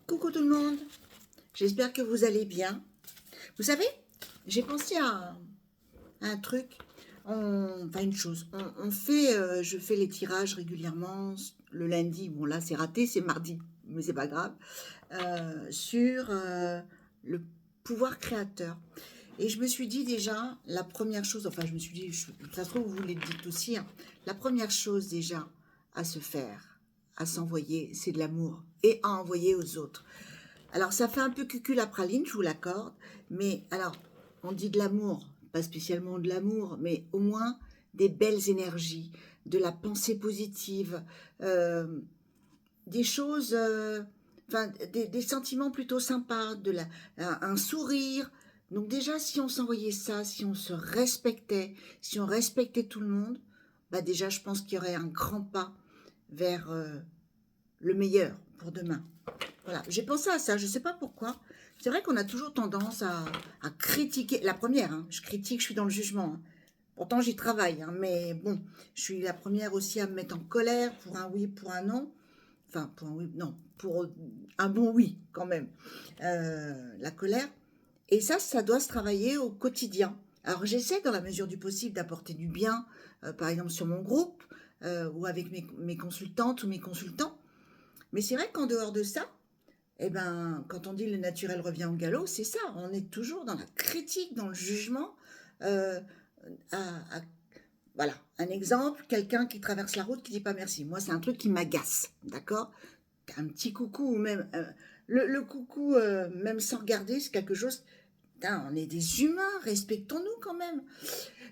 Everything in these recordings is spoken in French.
Coucou tout le monde, j'espère que vous allez bien. Vous savez, j'ai pensé à un truc, enfin une chose. Je fais les tirages régulièrement le lundi. Bon là c'est raté, c'est mardi, mais c'est pas grave. Sur le pouvoir créateur. Et je me suis dit déjà, la première chose, enfin je me suis dit, ça se trouve vous le dites aussi, hein, la première chose déjà à se faire, à s'envoyer, c'est de l'amour et à envoyer aux autres. Alors ça fait un peu cucul la praline, je vous l'accorde, mais alors on dit de l'amour, pas spécialement de l'amour, mais au moins des belles énergies, de la pensée positive, euh, des choses, enfin des sentiments plutôt sympas, un sourire. Donc déjà, si on s'envoyait ça, si on se respectait, si on respectait tout le monde, bah déjà, je pense qu'il y aurait un grand pas vers le meilleur pour demain. Voilà, j'ai pensé à ça, je ne sais pas pourquoi. C'est vrai qu'on a toujours tendance à critiquer. La première, hein, je critique, je suis dans le jugement, hein. Pourtant, j'y travaille, hein, mais bon, je suis la première aussi à me mettre en colère pour un oui, pour un non. Enfin, pour un oui, non, pour un bon oui, quand même. La colère. Et ça doit se travailler au quotidien. Alors, j'essaie, dans la mesure du possible, d'apporter du bien, par exemple sur mon groupe, ou avec mes consultantes ou mes consultants. Mais c'est vrai qu'en dehors de ça, eh ben, quand on dit le naturel revient au galop, c'est ça. On est toujours dans la critique, dans le jugement. euh, à voilà, un exemple, quelqu'un qui traverse la route qui dit pas merci. Moi, c'est un truc qui m'agace, d'accord? Un petit coucou, ou même le coucou, même sans regarder, c'est quelque chose. Putain, on est des humains, respectons-nous quand même.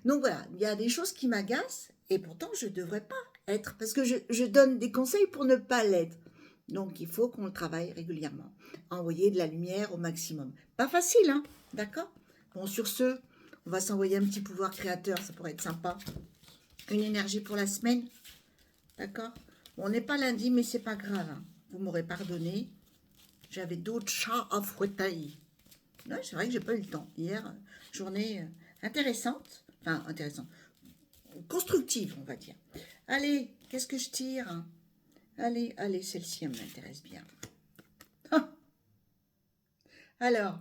Donc voilà, il y a des choses qui m'agacent et pourtant je ne devrais pas être, parce que je donne des conseils pour ne pas l'être. Donc il faut qu'on le travaille régulièrement. Envoyer de la lumière au maximum. Pas facile, hein? D'accord? Bon, sur ce, on va s'envoyer un petit pouvoir créateur, ça pourrait être sympa. Une énergie pour la semaine, d'accord? Bon, on n'est pas lundi, mais c'est pas grave, hein. Vous m'aurez pardonné. J'avais d'autres chats à fouetter. Ouais, c'est vrai que j'ai pas eu le temps. Hier, journée intéressante. Enfin, intéressante. Constructive, on va dire. Allez, qu'est-ce que je tire, hein? Allez, allez, celle-ci, elle m'intéresse bien. Alors,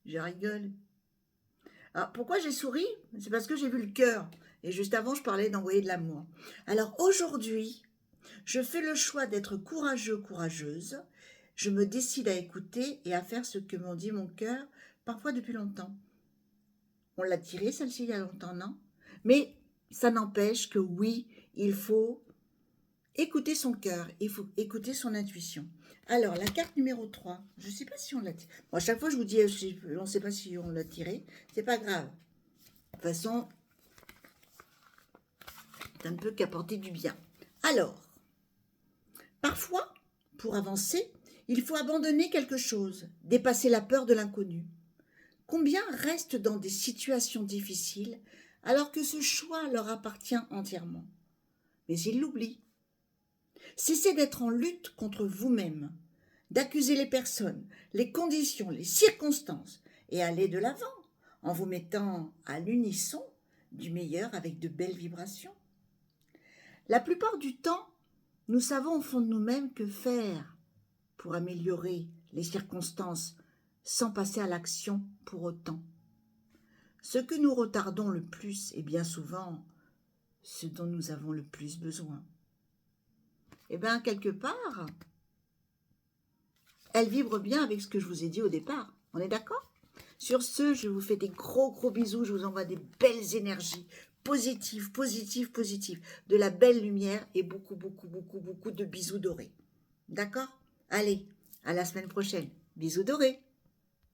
je rigole. Alors, pourquoi j'ai souri? C'est parce que j'ai vu le cœur. Et juste avant, je parlais d'envoyer de l'amour. Alors, aujourd'hui, je fais le choix d'être courageux, courageuse. Je me décide à écouter et à faire ce que m'en dit mon cœur, parfois depuis longtemps. On l'a tirée, celle-ci, il y a longtemps, non? Mais ça n'empêche que oui, il faut écouter son cœur, il faut écouter son intuition. Alors, la carte numéro 3, je ne sais pas si on l'a tirée. Bon, à chaque fois, je vous dis, on ne sait pas si on l'a tirée. C'est pas grave. De toute façon, ça ne peut qu'apporter du bien. Alors, parfois, pour avancer, il faut abandonner quelque chose, dépasser la peur de l'inconnu. Combien restent dans des situations difficiles alors que ce choix leur appartient entièrement? Mais ils l'oublient. Cessez d'être en lutte contre vous-même, d'accuser les personnes, les conditions, les circonstances, et allez de l'avant en vous mettant à l'unisson du meilleur avec de belles vibrations. La plupart du temps, nous savons au fond de nous-mêmes que faire pour améliorer les circonstances sans passer à l'action pour autant. Ce que nous retardons le plus est bien souvent ce dont nous avons le plus besoin. Eh bien, quelque part, elle vibre bien avec ce que je vous ai dit au départ. On est d'accord? Sur ce, je vous fais des gros gros bisous. Je vous envoie des belles énergies positives, positives, positives. De la belle lumière et beaucoup, beaucoup, beaucoup, beaucoup de bisous dorés. D'accord? Allez, à la semaine prochaine. Bisous dorés.